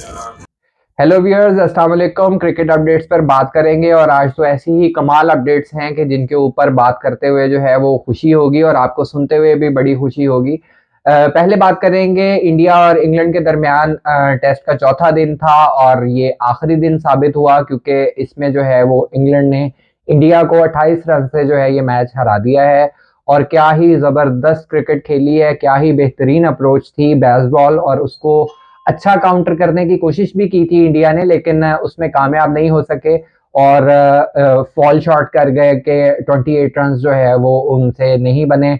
Hello viewers, अस्सलाम वालेकुम। Cricket updates पर बात करेंगे और आज तो ऐसी ही कमाल अपडेट्स हैं कि जिनके ऊपर बात करते हुए जो है वो खुशी होगी और आपको सुनते हुए भी बड़ी खुशी होगी। पहले बात करेंगे इंडिया और इंग्लैंड के दरमियान टेस्ट का चौथा दिन था और ये आखिरी दिन साबित हुआ क्योंकि इसमें जो है वो इंग्लैंड ने इंडिया को 28 रन से जो है ये मैच हरा दिया है। और क्या ही ज़बरदस्त क्रिकेट खेली है, क्या ही बेहतरीन अप्रोच थी बेसबॉल, और उसको अच्छा काउंटर करने की कोशिश भी की थी इंडिया ने, लेकिन उसमें कामयाब नहीं हो सके और फॉल शॉर्ट कर गए कि 28 रन जो है वो उनसे नहीं बने।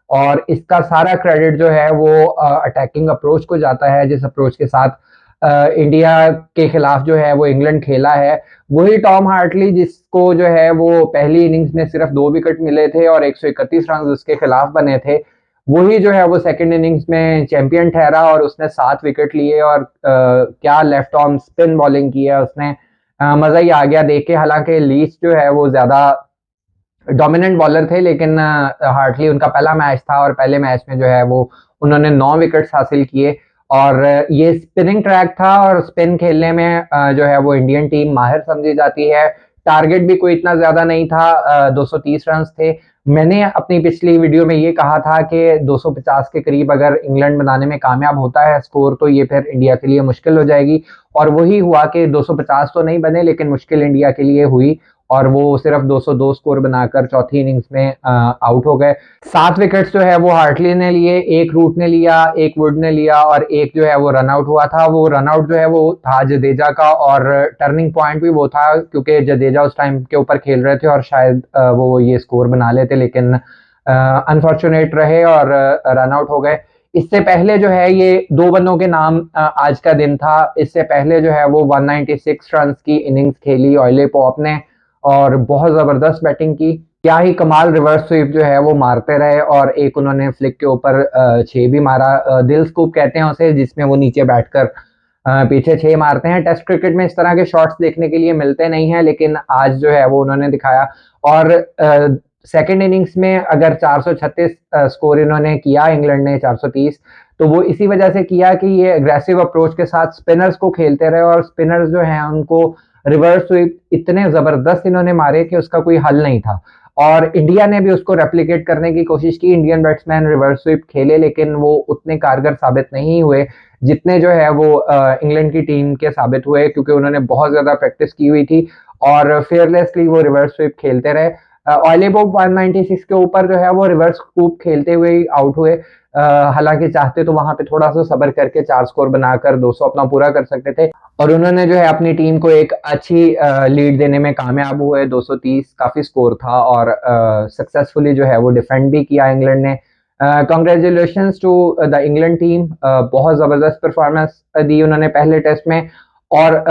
और इसका सारा क्रेडिट जो है वो अटैकिंग अप्रोच को जाता है, जिस अप्रोच के साथ इंडिया के खिलाफ जो है वो इंग्लैंड खेला है। वही टॉम हार्टली जिसको जो है वो पहली इनिंग्स में सिर्फ 2 विकेट मिले थे और 131 रन उसके खिलाफ बने थे, वही जो है वो सेकंड इनिंग्स में चैंपियन ठहरा और उसने 7 विकेट लिए और क्या लेफ्ट आर्म स्पिन बॉलिंग की है उसने। मजा ही आ गया देख के। हालांकि लीच जो है वो ज्यादा डोमिनेंट बॉलर थे, लेकिन हार्टली उनका पहला मैच था और पहले मैच में जो है वो उन्होंने 9 विकेट्स हासिल किए। और ये स्पिनिंग ट्रैक था और स्पिन खेलने में जो है वो इंडियन टीम माहिर समझी जाती है। टारगेट भी कोई इतना ज्यादा नहीं था, 230 रन थे। मैंने अपनी पिछली वीडियो में ये कहा था कि 250 के करीब अगर इंग्लैंड बनाने में कामयाब होता है स्कोर तो ये फिर इंडिया के लिए मुश्किल हो जाएगी, और वही हुआ कि 250 तो नहीं बने लेकिन मुश्किल इंडिया के लिए हुई और वो सिर्फ 202 स्कोर बनाकर चौथी इनिंग्स में आउट हो गए। 7 विकेट्स जो है वो हार्टली ने लिए, एक रूट ने लिया, एक वुड ने लिया और एक जो है वो रन आउट हुआ था। वो रन आउट जो है वो था जडेजा का और टर्निंग पॉइंट भी वो था क्योंकि जडेजा उस टाइम के ऊपर खेल रहे थे और शायद वो ये स्कोर बना लेते, लेकिन अनफॉर्चुनेट रहे और रन आउट हो गए। इससे पहले जो है ये 2 बंदों के नाम आज का दिन था। इससे पहले जो है वो 196 रन की इनिंग्स खेली ऑयले पॉप ने और बहुत जबरदस्त बैटिंग की। क्या ही कमाल रिवर्स स्वीप जो है वो मारते रहे और एक उन्होंने फ्लिक के ऊपर 6 भी मारा, दिल स्कूप कहते हैं उसे, जिसमें वो नीचे बैठकर पीछे 6 मारते हैं। टेस्ट क्रिकेट में इस तरह के शॉट्स देखने के लिए मिलते नहीं हैं, लेकिन आज जो है वो उन्होंने दिखाया। और सेकेंड इनिंग्स में अगर 436 स्कोर इन्होंने किया, इंग्लैंड ने 430, तो वो इसी वजह से किया कि ये एग्रेसिव अप्रोच के साथ स्पिनर्स को खेलते रहे और स्पिनर्स जो हैं उनको रिवर्स स्वीप इतने जबरदस्त इन्होंने मारे कि उसका कोई हल नहीं था। और इंडिया ने भी उसको रेप्लिकेट करने की कोशिश की, इंडियन बैट्समैन रिवर्स स्वीप खेले लेकिन वो उतने कारगर साबित नहीं हुए जितने जो है वो इंग्लैंड की टीम के साबित हुए, क्योंकि उन्होंने बहुत ज्यादा प्रैक्टिस की हुई थी और फेयरलेसली वो रिवर्स स्वीप खेलते रहे। ऑयले पॉप 196 के ऊपर जो है वो रिवर्स स्कूप खेलते हुए ही आउट हुए। हालांकि चाहते तो वहां पे थोड़ा सा सब्र करके 4 स्कोर बनाकर 200 अपना पूरा कर सकते थे और उन्होंने जो है अपनी टीम को एक अच्छी लीड देने में कामयाब हुए। 230 काफी स्कोर था और सक्सेसफुली जो है वो डिफेंड भी किया इंग्लैंड ने। Congratulations to the England team, बहुत जबरदस्त परफॉर्मेंस दी उन्होंने पहले टेस्ट में। और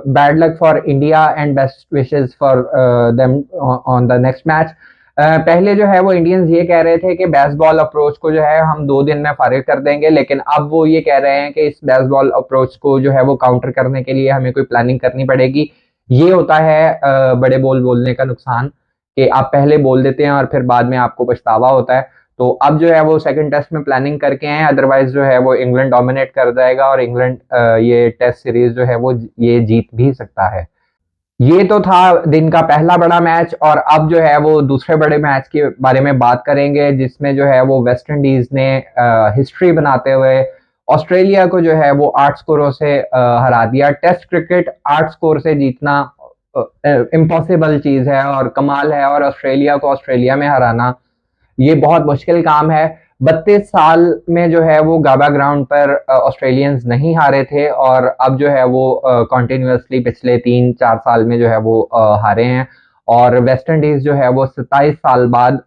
bad luck for India and best wishes for them on the next match. पहले जो है वो इंडियंस ये कह रहे थे कि बेसबॉल अप्रोच को जो है हम 2 दिन में फारिग कर देंगे, लेकिन अब वो ये कह रहे हैं कि इस बेसबॉल अप्रोच को जो है वो काउंटर करने के लिए हमें कोई प्लानिंग करनी पड़ेगी। ये होता है बड़े बॉल बोलने का नुकसान, कि आप पहले बोल देते हैं और फिर बाद में आपको पछतावा होता है। तो अब जो है वो सेकंड टेस्ट में प्लानिंग करके हैं, अदरवाइज जो है वो इंग्लैंड डोमिनेट कर जाएगा और इंग्लैंड ये टेस्ट सीरीज जो है वो ये जीत भी सकता है। ये तो था दिन का पहला बड़ा मैच और अब जो है वो दूसरे बड़े मैच के बारे में बात करेंगे, जिसमें जो है वो वेस्ट इंडीज ने हिस्ट्री बनाते हुए ऑस्ट्रेलिया को जो है वो 8 स्कोरों से हरा दिया। टेस्ट क्रिकेट 8 स्कोर से जीतना इम्पॉसिबल चीज है और कमाल है, और ऑस्ट्रेलिया को ऑस्ट्रेलिया में हराना ये बहुत मुश्किल काम है। 32 साल में जो है वो गाबा ग्राउंड पर ऑस्ट्रेलियंस नहीं हारे थे और अब जो है वो कॉन्टिन्यूसली पिछले 3-4 साल में जो है वो हारे हैं। और वेस्ट इंडीज जो है वो 27 साल बाद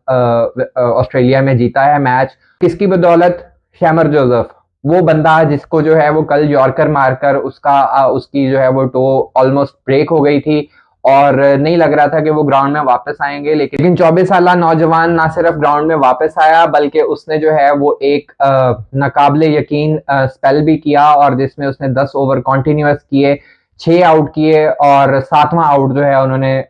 ऑस्ट्रेलिया में जीता है मैच। किसकी बदौलत? शैमर जोसेफ, वो बंदा जिसको जो है वो कल यॉर्कर मारकर उसकी जो है वो टो ऑलमोस्ट ब्रेक हो गई थी और नहीं लग रहा था कि वो ग्राउंड में वापस आएंगे, लेकिन 24 साल नौजवान ना सिर्फ ग्राउंड में वापस आया बल्कि उसने जो है वो एक नाकाबिले यकीन स्पेल भी किया और जिसमें उसने 10 ओवर कॉन्टिन्यूस किए, 6 आउट किए और 7वां आउट जो है उन्होंने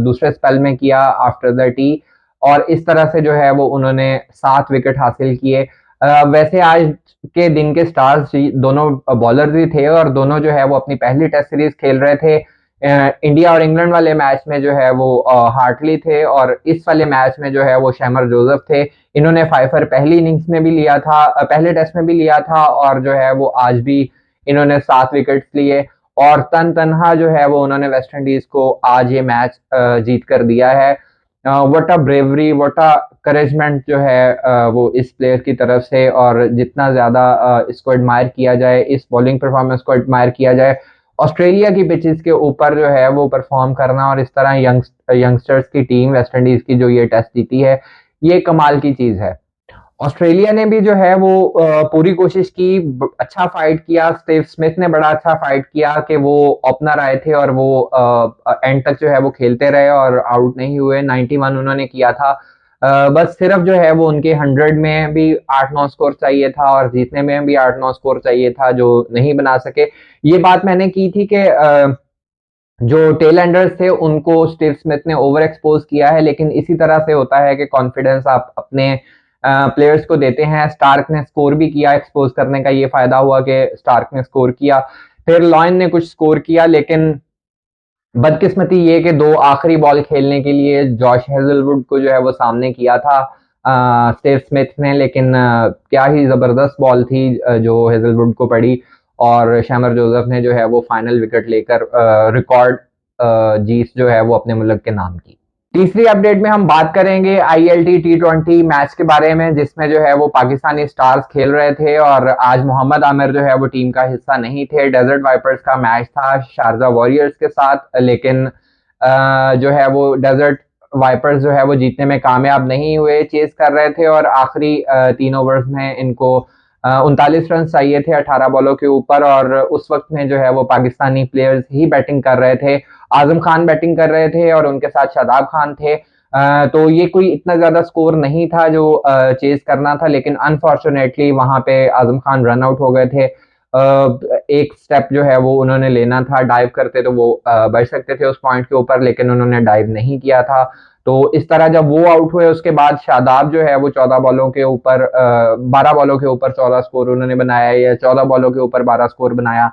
दूसरे स्पेल में किया आफ्टर द टी, और इस तरह से जो है वो उन्होंने 7 विकेट हासिल किए। वैसे आज के दिन के स्टार्स दोनों बॉलर्स ही थे और दोनों जो है वो अपनी पहली टेस्ट सीरीज खेल रहे थे। इंडिया और इंग्लैंड वाले मैच में जो है वो हार्टली थे और इस वाले मैच में जो है वो शैमर जोसेफ थे। इन्होंने फाइफर पहली इनिंग्स में भी लिया था, पहले टेस्ट में भी लिया था और जो है वो आज भी इन्होंने 7 विकेट्स लिए और तनहा जो है वो उन्होंने वेस्ट इंडीज को आज ये मैच जीत कर दिया है। What a bravery, what a encouragement जो है वो इस प्लेयर की तरफ से, और जितना ज्यादा इसको एडमायर किया जाए, इस बॉलिंग परफॉर्मेंस को एडमायर किया जाए, ऑस्ट्रेलिया की पिचेस के ऊपर जो है वो परफॉर्म करना और इस तरह यंगस्टर्स की टीम वेस्ट इंडीज की जो ये टेस्ट जीती है, ये कमाल की चीज है। ऑस्ट्रेलिया ने भी जो है वो पूरी कोशिश की, अच्छा फाइट किया। स्टीव स्मिथ ने बड़ा अच्छा फाइट किया कि वो ओपनर आए थे और वो एंड तक जो है वो खेलते रहे और आउट नहीं हुए। 91 उन्होंने किया था। बस सिर्फ जो है वो उनके 100 में भी 8-9 स्कोर चाहिए था और जीतने में भी 8-9 स्कोर चाहिए था, जो नहीं बना सके। ये बात मैंने की थी कि जो टेल एंडर्स थे उनको स्टीव स्मिथ ने ओवर एक्सपोज किया है, लेकिन इसी तरह से होता है कि कॉन्फिडेंस आप अपने प्लेयर्स को देते हैं। स्टार्क ने स्कोर भी किया, एक्सपोज करने का ये फायदा हुआ कि स्टार्क ने स्कोर किया, फिर लॉयन ने कुछ स्कोर किया, लेकिन बदकिस्मती ये कि 2 आखिरी बॉल खेलने के लिए जॉश हेजलवुड को जो है वो सामने किया था स्टीव स्मिथ ने, लेकिन क्या ही जबरदस्त बॉल थी जो हेजलवुड को पड़ी और शैमर जोसेफ ने जो है वो फाइनल विकेट लेकर रिकॉर्ड जीत जो है वो अपने मुल्क के नाम की। तीसरी अपडेट में हम बात करेंगे ILT T20 मैच के बारे में, जिसमें जो है वो पाकिस्तानी स्टार्स खेल रहे थे और आज मोहम्मद आमिर जो है वो टीम का हिस्सा नहीं थे। डेजर्ट वाइपर्स का मैच था शारजा वॉरियर्स के साथ, लेकिन जो है वो डेजर्ट वाइपर्स जो है वो जीतने में कामयाब नहीं हुए। चेस कर रहे थे और आखिरी 3 ओवर्स में इनको 39 रन चाहिए थे 18 बॉलों के ऊपर, और उस वक्त में जो है वो पाकिस्तानी प्लेयर्स ही बैटिंग कर रहे थे। आजम खान बैटिंग कर रहे थे और उनके साथ शादाब खान थे। तो ये कोई इतना ज्यादा स्कोर नहीं था जो चेस करना था, लेकिन अनफॉर्चुनेटली वहां पे आजम खान रन आउट हो गए थे। एक स्टेप जो है वो उन्होंने लेना था, डाइव करते तो वो बच सकते थे उस पॉइंट के ऊपर, लेकिन उन्होंने डाइव नहीं किया था। तो इस तरह जब वो आउट हुए उसके बाद शादाब जो है वो 14 बॉलों के ऊपर 12 बॉलों के ऊपर 14 स्कोर उन्होंने बनाया, या 14 बॉलों के ऊपर 12 स्कोर बनाया,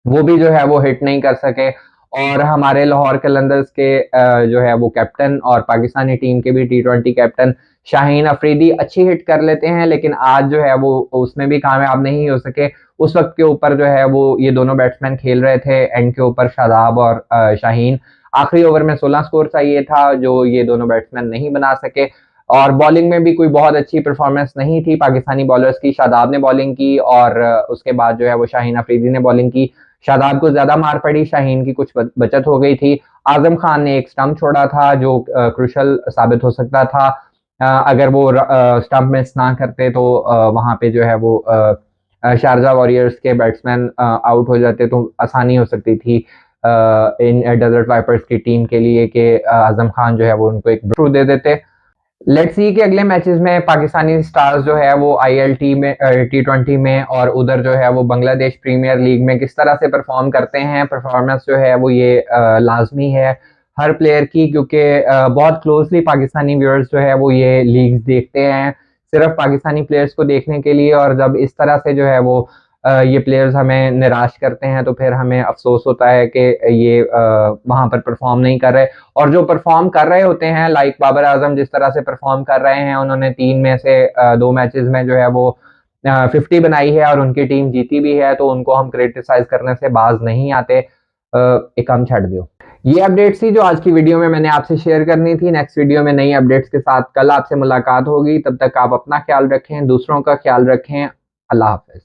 वो भी जो है वो हिट नहीं कर सके। और हमारे लाहौर कलंदर्स के जो है वो कैप्टन और पाकिस्तानी टीम के भी T20 कैप्टन शाहीन अफरीदी अच्छी हिट कर लेते हैं, लेकिन आज जो है वो उसमें भी कामयाब नहीं हो सके। उस वक्त के ऊपर जो है वो ये दोनों बैट्समैन खेल रहे थे एंड के ऊपर, शादाब और शाहीन। आखिरी ओवर में 16 स्कोर चाहिए था जो ये दोनों बैट्समैन नहीं बना सके। और बॉलिंग में भी कोई बहुत अच्छी परफॉर्मेंस नहीं थी पाकिस्तानी बॉलर्स की। शादाब ने बॉलिंग की और उसके बाद जो है वो शाहीन अफरीदी ने बॉलिंग की। शादाब को ज्यादा मार पड़ी, शाहीन की कुछ बचत हो गई थी। आजम खान ने एक स्टंप छोड़ा था जो क्रुशल साबित हो सकता था। अगर वो स्टंप मिस ना करते तो वहां पे जो है वो शारजा वॉरियर्स के बैट्समैन आउट हो जाते तो आसानी हो सकती थी इन डेजर्ट वाइपर्स की टीम के लिए कि आजम खान जो है वो उनको एक थ्रू दे देते। लेट्स सी कि अगले मैचेस में पाकिस्तानी स्टार्स जो है वो ILT में T20 में और उधर जो है वो बांग्लादेश प्रीमियर लीग में किस तरह से परफॉर्म करते हैं। परफॉर्मेंस जो है वो ये लाजमी है हर प्लेयर की, क्योंकि बहुत क्लोजली पाकिस्तानी व्यूअर्स जो है वो ये लीग्स देखते हैं सिर्फ पाकिस्तानी प्लेयर्स को देखने के लिए, और जब इस तरह से जो है वो ये प्लेयर्स हमें निराश करते हैं तो फिर हमें अफसोस होता है कि ये वहां पर परफॉर्म नहीं कर रहे। और जो परफॉर्म कर रहे होते हैं, लाइक बाबर आजम जिस तरह से परफॉर्म कर रहे हैं, उन्होंने 3 में से 2 मैचेस में जो है वो 50 बनाई है और उनकी टीम जीती भी है, तो उनको हम क्रिटिसाइज करने से बाज नहीं आते। एक काम छड़ दो। ये अपडेट्स थी जो आज की वीडियो में मैंने आपसे शेयर करनी थी। नेक्स्ट वीडियो में नई अपडेट्स के साथ कल आपसे मुलाकात होगी। तब तक आप अपना ख्याल रखें, दूसरों का ख्याल रखें। अल्लाह हाफिज।